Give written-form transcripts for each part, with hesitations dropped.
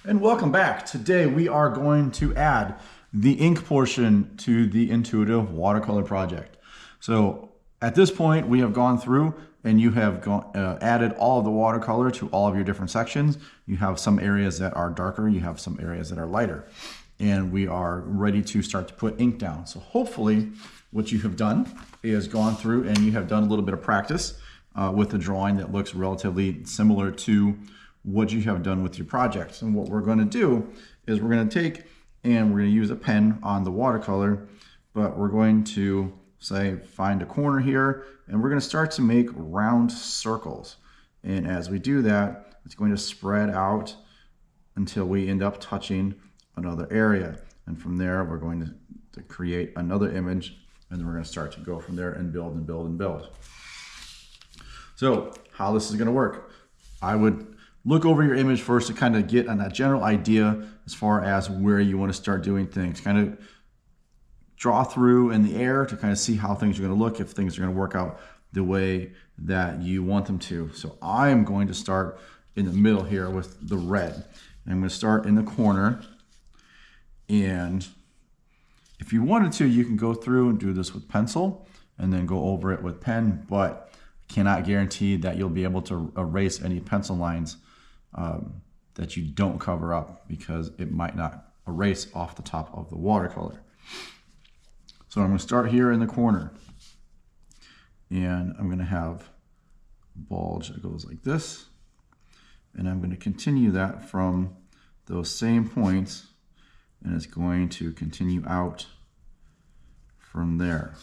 And welcome back. Today we are going to add the ink portion to the intuitive watercolor project. So at this point we have gone through and you have added all of the watercolor to all of your different sections. You have some areas that are darker, you have some areas that are lighter. And we are ready to start to put ink down. So hopefully what you have done is gone through and you have done a little bit of practice with a drawing that looks relatively similar to what you have done with your projects. And what we're going to do is we're going to take and we're going to use a pen on the watercolor, but we're going to say find a corner here and we're going to start to make round circles. And as we do that, it's going to spread out until we end up touching another area. And from there, we're going to create another image, and then we're going to start to go from there and build and build and build. So how this is going to work, I would look over your image first to kind of get a general idea as far as where you want to start doing things. Kind of draw through in the air to kind of see how things are going to look, if things are going to work out the way that you want them to. So I am going to start in the middle here with the red. And I'm going to start in the corner. And if you wanted to, you can go through and do this with pencil and then go over it with pen, but cannot guarantee that you'll be able to erase any pencil lines that you don't cover up, because it might not erase off the top of the watercolor. So I'm going to start here in the corner, and I'm going to have a bulge that goes like this, and I'm going to continue that from those same points, and it's going to continue out from there.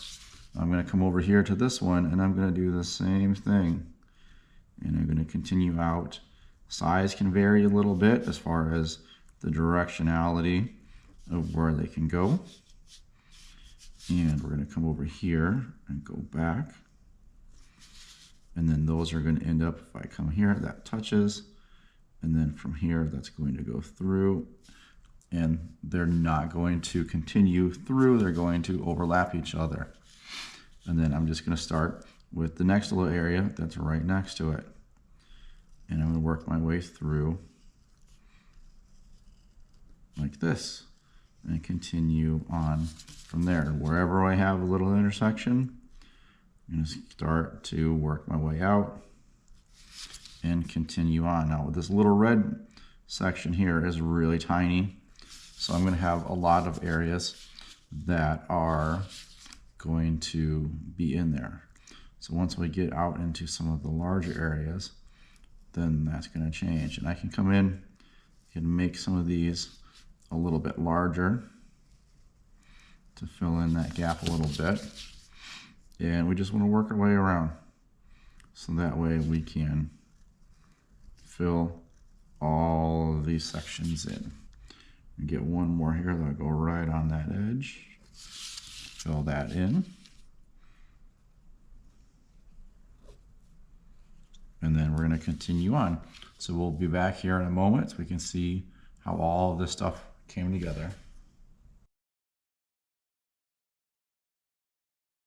I'm going to come over here to this one, and I'm going to do the same thing, and I'm going to continue out. Size can vary a little bit as far as the directionality of where they can go. And we're going to come over here and go back. And then those are going to end up, if I come here, that touches. And then from here, that's going to go through. And they're not going to continue through, they're going to overlap each other. And then I'm just going to start with the next little area that's right next to it. And I'm going to work my way through like this and continue on from there. Wherever I have a little intersection, I'm going to start to work my way out and continue on. Now this little red section here is really tiny, so I'm going to have a lot of areas that are going to be in there. So once we get out into some of the larger areas, then that's going to change. And I can come in and make some of these a little bit larger to fill in that gap a little bit. And we just want to work our way around, so that way we can fill all of these sections in. And get one more here that'll go right on that edge. Fill that in. And then we're going to continue on. So we'll be back here in a moment so we can see how all of this stuff came together.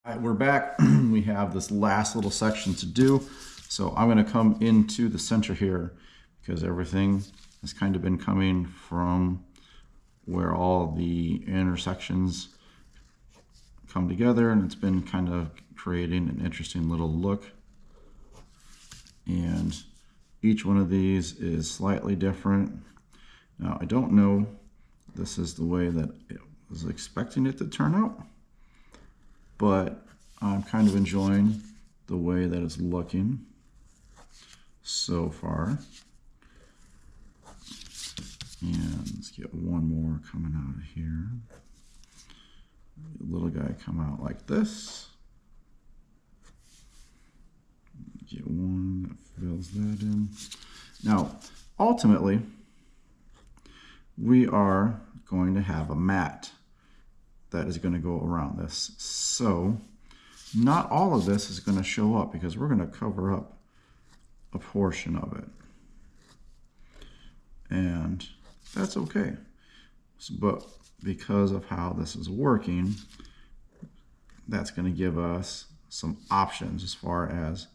All right, we're back. We have this last little section to do. So I'm going to come into the center here, because everything has kind of been coming from where all the intersections come together, and it's been kind of creating an interesting little look. And each one of these is slightly different. Now, I don't know if this is the way that I was expecting it to turn out, but I'm kind of enjoying the way that it's looking so far. And let's get one more coming out of here. The little guy come out like this. Get one that fills that in. Now, ultimately, we are going to have a mat that is going to go around this. So, not all of this is going to show up, because we're going to cover up a portion of it. And that's okay. But because of how this is working, that's going to give us some options as far as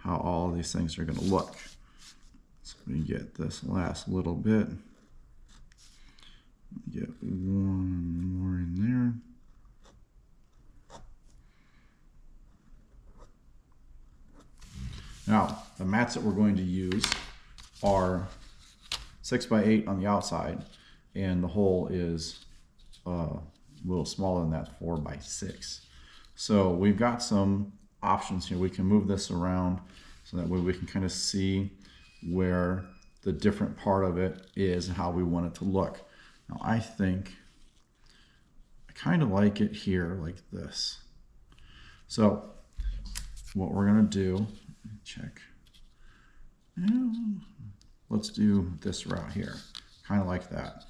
how all these things are going to look. So we get this last little bit get one more in there. Now, the mats that we're going to use are 6x8 on the outside, and the hole is a little smaller than that, 4x6. So we've got some options here. We can move this around so that way we can kind of see where the different part of it is and how we want it to look. Now I think I kind of like it here like this. So what we're gonna do, check. Let's do this route here, kind of like that.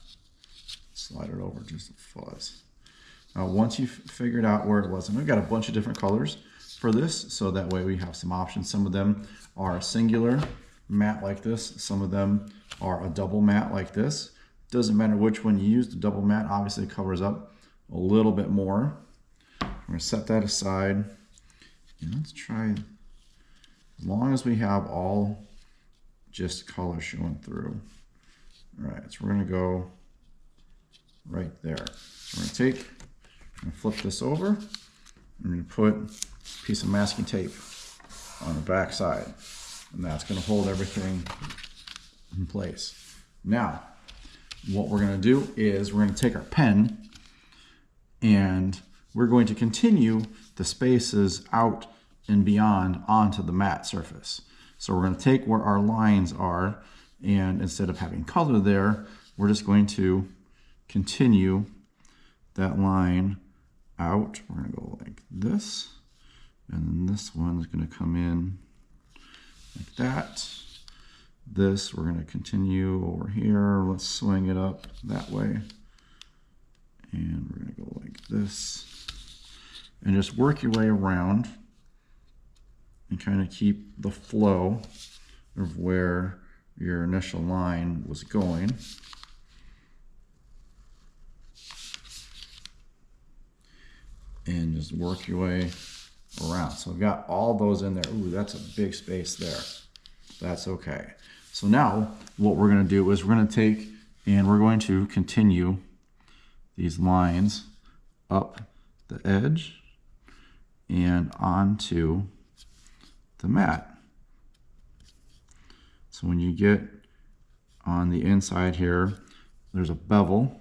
Slide it over just a fuzz. Now once you've figured out where it was, and we've got a bunch of different colors for this, so that way we have some options. Some of them are a singular mat like this. Some of them are a double mat like this. Doesn't matter which one you use. The double mat obviously covers up a little bit more. We're gonna set that aside. And let's try, as long as we have all just color showing through. All right, so we're gonna go right there. So we're gonna flip this over. I'm gonna put a piece of masking tape on the back side, and that's gonna hold everything in place. Now, what we're gonna do is we're gonna take our pen and we're going to continue the spaces out and beyond onto the matte surface. So we're gonna take where our lines are, and instead of having color there, we're just going to continue that line out. We're gonna go like this, and then this one's gonna come in like that. This we're gonna continue over here. Let's swing it up that way. And we're gonna go like this. And just work your way around and kind of keep the flow of where your initial line was going. And just work your way around. So we've got all those in there. Ooh, that's a big space there. That's okay. So now what we're gonna do is we're gonna take and we're going to continue these lines up the edge and onto the mat. So when you get on the inside here, there's a bevel,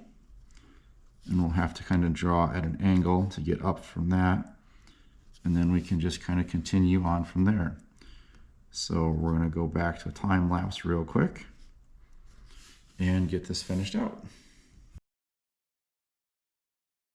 and we'll have to kind of draw at an angle to get up from that, and then we can just kind of continue on from there. So we're going to go back to a time lapse real quick and get this finished out.